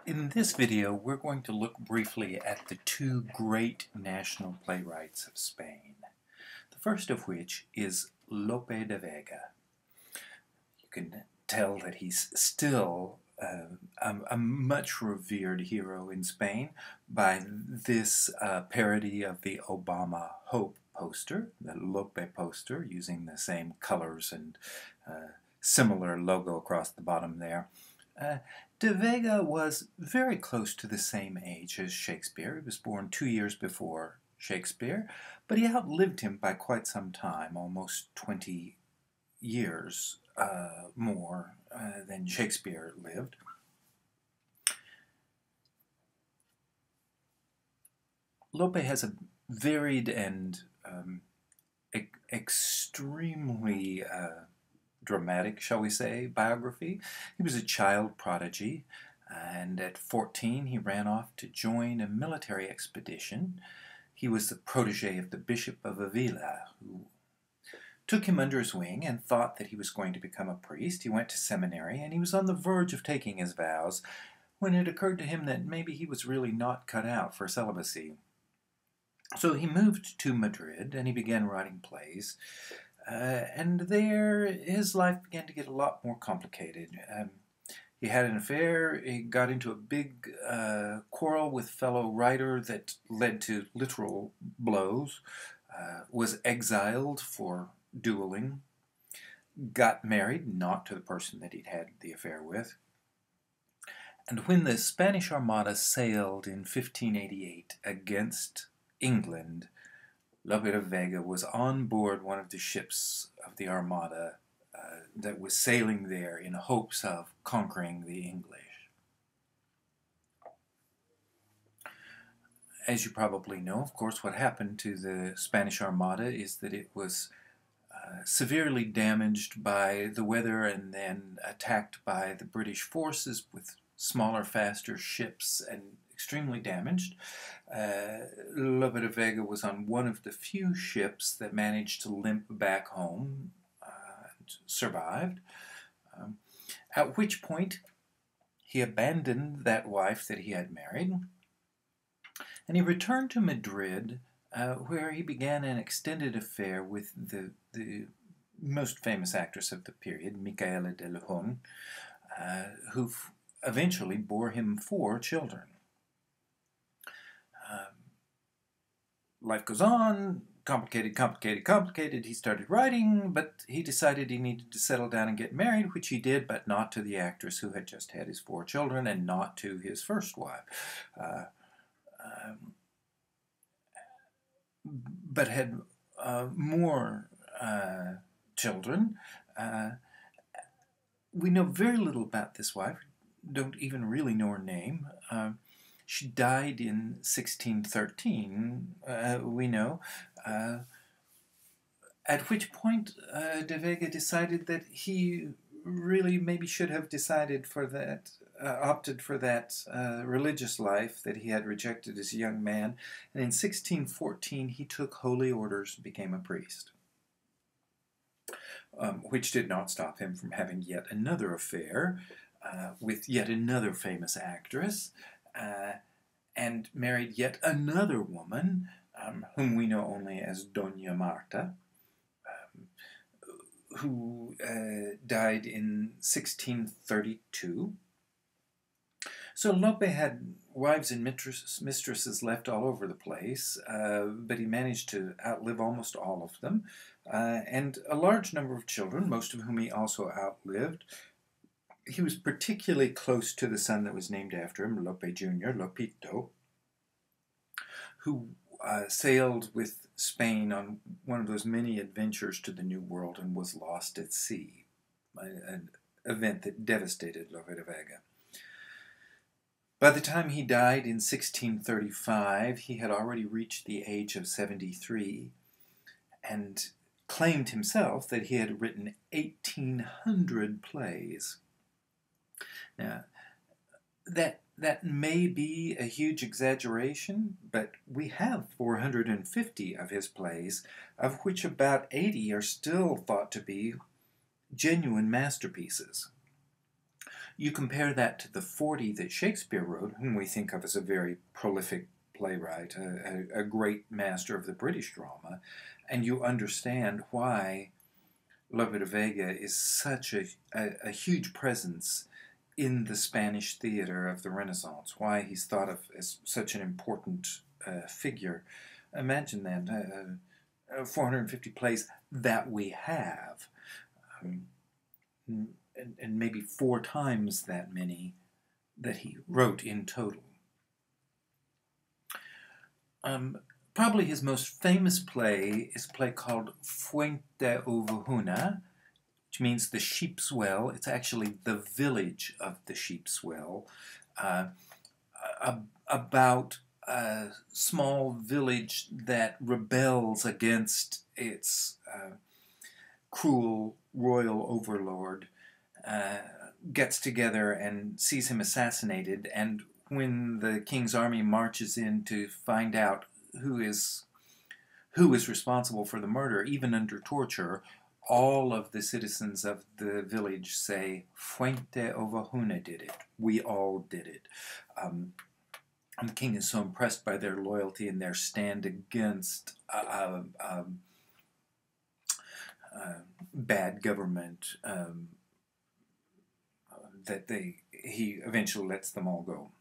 In this video, we're going to look briefly at the two great national playwrights of Spain. The first of which is Lope de Vega. You can tell that he's still a much revered hero in Spain by this parody of the Obama Hope poster, the Lope poster, using the same colors and similar logo across the bottom there. De Vega was very close to the same age as Shakespeare. He was born 2 years before Shakespeare, but he outlived him by quite some time, almost 20 years more than Shakespeare lived. Lope has a varied and extremely dramatic, shall we say, biography. He was a child prodigy, and at 14 he ran off to join a military expedition. He was the protege of the Bishop of Avila, who took him under his wing and thought that he was going to become a priest. He went to seminary, and he was on the verge of taking his vows when it occurred to him that maybe he was really not cut out for celibacy. So he moved to Madrid, and he began writing plays. And there, his life began to get a lot more complicated. He had an affair, he got into a big quarrel with fellow writer that led to literal blows, was exiled for dueling, got married, not to the person that he'd had the affair with. And when the Spanish Armada sailed in 1588 against England, Lope de Vega was on board one of the ships of the Armada that was sailing there in hopes of conquering the English. As you probably know, of course, what happened to the Spanish Armada is that it was severely damaged by the weather and then attacked by the British forces with smaller, faster ships and extremely damaged. Lope de Vega was on one of the few ships that managed to limp back home and survived, at which point he abandoned that wife that he had married, and he returned to Madrid, where he began an extended affair with the most famous actress of the period, Micaela de León, who eventually bore him 4 children. Life goes on, complicated. He started writing, but he decided he needed to settle down and get married, which he did, but not to the actress who had just had his 4 children, and not to his first wife. But had more children. We know very little about this wife, don't even really know her name. She died in 1613, we know, at which point de Vega decided that he really maybe should have decided for that, opted for that religious life that he had rejected as a young man, and in 1614 he took holy orders and became a priest, which did not stop him from having yet another affair with yet another famous actress, and married yet another woman, whom we know only as Doña Marta, who died in 1632. So Lope had wives and mistresses left all over the place, but he managed to outlive almost all of them, and a large number of children, most of whom he also outlived. He was particularly close to the son that was named after him, Lope Jr., Lopito, who sailed with Spain on one of those many adventures to the New World and was lost at sea, an event that devastated Lope de Vega. By the time he died in 1635, he had already reached the age of 73 and claimed himself that he had written 1,800 plays. Now, that may be a huge exaggeration, but we have 450 of his plays, of which about 80 are still thought to be genuine masterpieces. You compare that to the 40 that Shakespeare wrote, whom we think of as a very prolific playwright, a great master of the British drama, and you understand why Lope de Vega is such a huge presence in the Spanish theater of the Renaissance, why he's thought of as such an important figure. Imagine that, 450 plays that we have, and maybe 4 times that many that he wrote in total. Probably his most famous play is a play called Fuente Ovejuna, which means the sheep's well. It's actually the village of the sheep's well, about a small village that rebels against its cruel royal overlord, gets together and sees him assassinated, and when the king's army marches in to find out who is responsible for the murder, even under torture, all of the citizens of the village say, Fuente Ovejuna did it. We all did it. And the king is so impressed by their loyalty and their stand against bad government that he eventually lets them all go.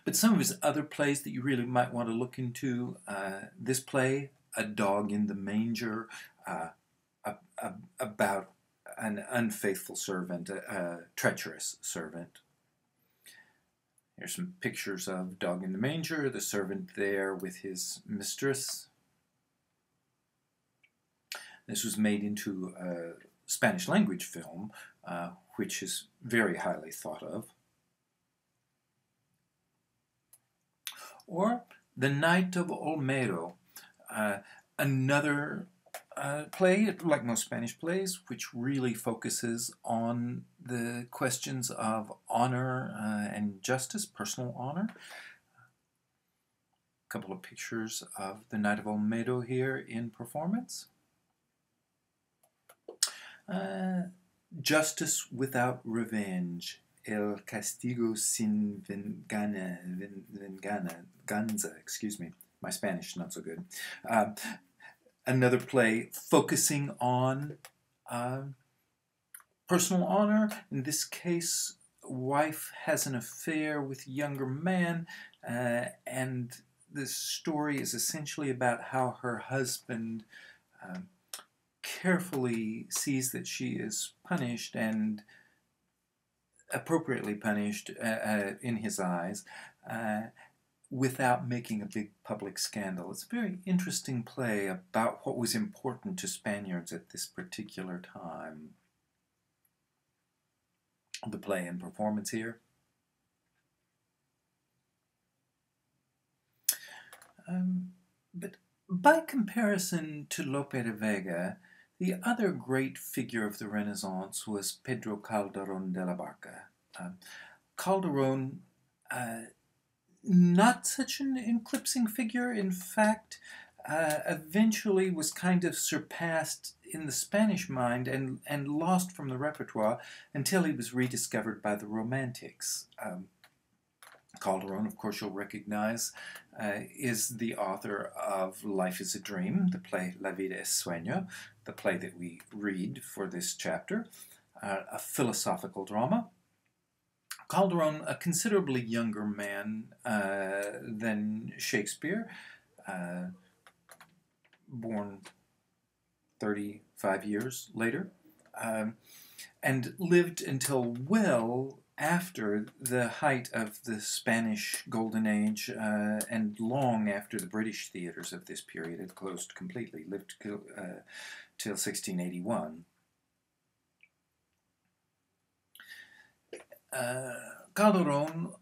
But some of his other plays that you really might want to look into, this play, A Dog in the Manger, about an unfaithful servant, a treacherous servant. Here's some pictures of Dog in the Manger, the servant there with his mistress. This was made into a Spanish language film, which is very highly thought of. Or The Knight of Olmedo, another play, like most Spanish plays, which really focuses on the questions of honor and justice, personal honor. A couple of pictures of The Knight of Olmedo here in performance. Justice Without Revenge, El Castigo sin venganza, excuse me. My Spanish is not so good. Another play focusing on personal honor. In this case, wife has an affair with younger man, and this story is essentially about how her husband carefully sees that she is punished, and appropriately punished in his eyes, without making a big public scandal. It's a very interesting play about what was important to Spaniards at this particular time. The play and performance here. But by comparison to Lope de Vega, the other great figure of the Renaissance was Pedro Calderon de la Barca. Calderon, not such an eclipsing figure. In fact, eventually was kind of surpassed in the Spanish mind and lost from the repertoire until he was rediscovered by the Romantics. Calderon, of course, you'll recognize, is the author of Life is a Dream, the play La vida es sueño, the play that we read for this chapter, a philosophical drama. Calderon, a considerably younger man than Shakespeare, born 35 years later, and lived until well after the height of the Spanish Golden Age, and long after the British theaters of this period had closed completely, lived till 1681. Calderon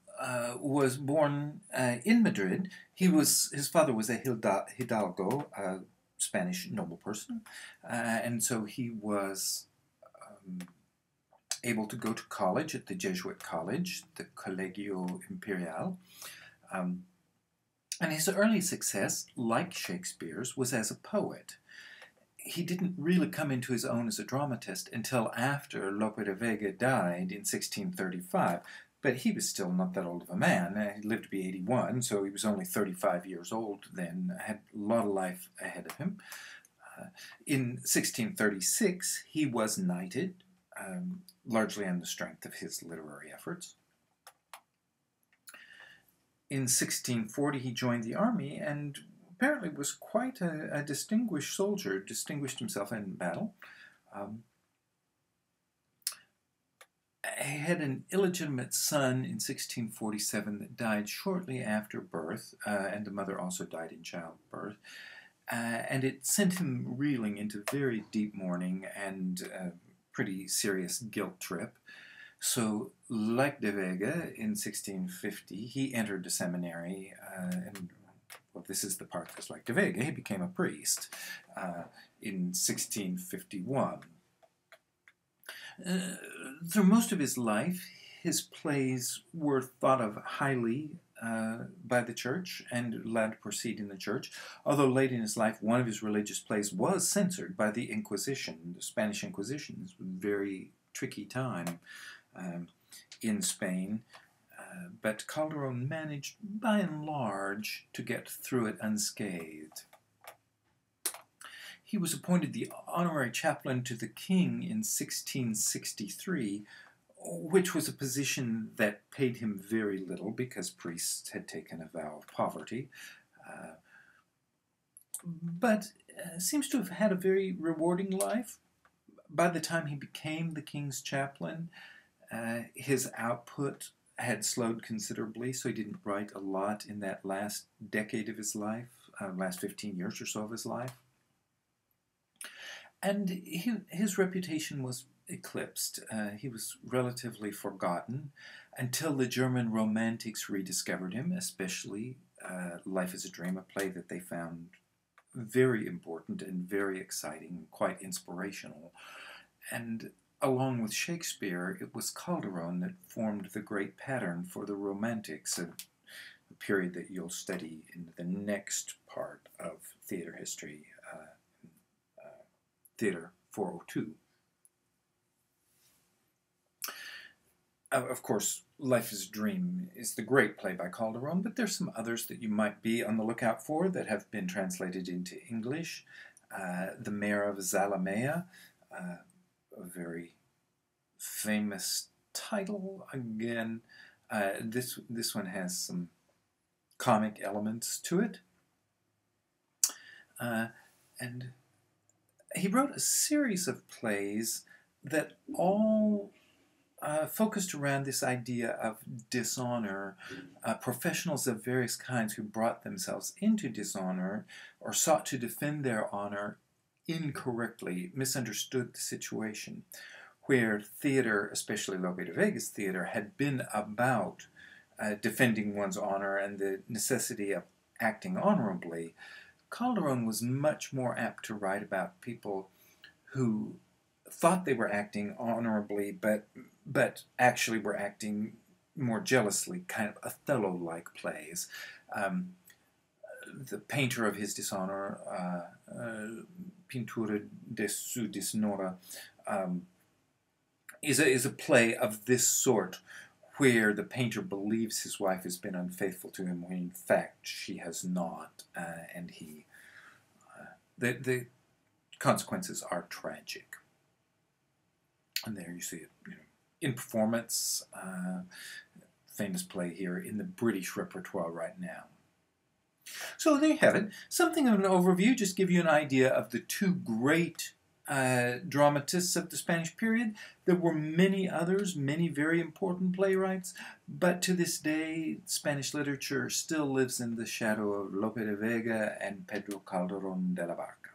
was born in Madrid. His father was a hidalgo, a Spanish noble person, and so he was able to go to college at the Jesuit college, the Colegio Imperial. And his early success, like Shakespeare's, was as a poet. he didn't really come into his own as a dramatist until after Lope de Vega died in 1635. But he was still not that old of a man. He lived to be 81, so he was only 35 years old then, had a lot of life ahead of him. In 1636, he was knighted, largely on the strength of his literary efforts. In 1640, he joined the army and apparently was quite a distinguished soldier, distinguished himself in battle. He had an illegitimate son in 1647 that died shortly after birth, and the mother also died in childbirth. And it sent him reeling into very deep mourning and a pretty serious guilt trip. So, like de Vega, in 1650, he entered the seminary, and well, this is the part that's like de Vega, he became a priest in 1651. Through most of his life, his plays were thought of highly by the church and allowed to proceed in the church, although late in his life, one of his religious plays was censored by the Inquisition. The Spanish Inquisition is a very tricky time in Spain, but Calderon managed, by and large, to get through it unscathed. He was appointed the honorary chaplain to the king in 1663, which was a position that paid him very little because priests had taken a vow of poverty, but seems to have had a very rewarding life. By the time he became the king's chaplain, his output had slowed considerably, so he didn't write a lot in that last decade of his life, last 15 years or so of his life. And his reputation was eclipsed. He was relatively forgotten until the German Romantics rediscovered him, especially Life is a Dream, a play that they found very important and very exciting, quite inspirational. And along with Shakespeare, it was Calderon that formed the great pattern for the Romantics, a period that you'll study in the next part of theater history, Theater 402. Of course, Life is a Dream is the great play by Calderon, but there's some others that you might be on the lookout for that have been translated into English. The Mayor of Zalamea, a very famous title. Again, this one has some comic elements to it. And he wrote a series of plays that all focused around this idea of dishonor, professionals of various kinds who brought themselves into dishonor or sought to defend their honor incorrectly, misunderstood the situation, where theater, especially Lope de Vega's theater, had been about defending one's honor and the necessity of acting honorably. Calderon was much more apt to write about people who thought they were acting honorably, but actually were acting more jealously, kind of Othello-like plays. The Painter of His Dishonor, Pintura de su Dishonora, is a play of this sort, where the painter believes his wife has been unfaithful to him when in fact she has not, and the consequences are tragic. And there you see it, in performance, famous play here in the British repertoire right now. So there you have it. Something of an overview, just give you an idea of the two great dramatists of the Spanish period. There were many others, many very important playwrights, but to this day, Spanish literature still lives in the shadow of Lope de Vega and Pedro Calderón de la Barca.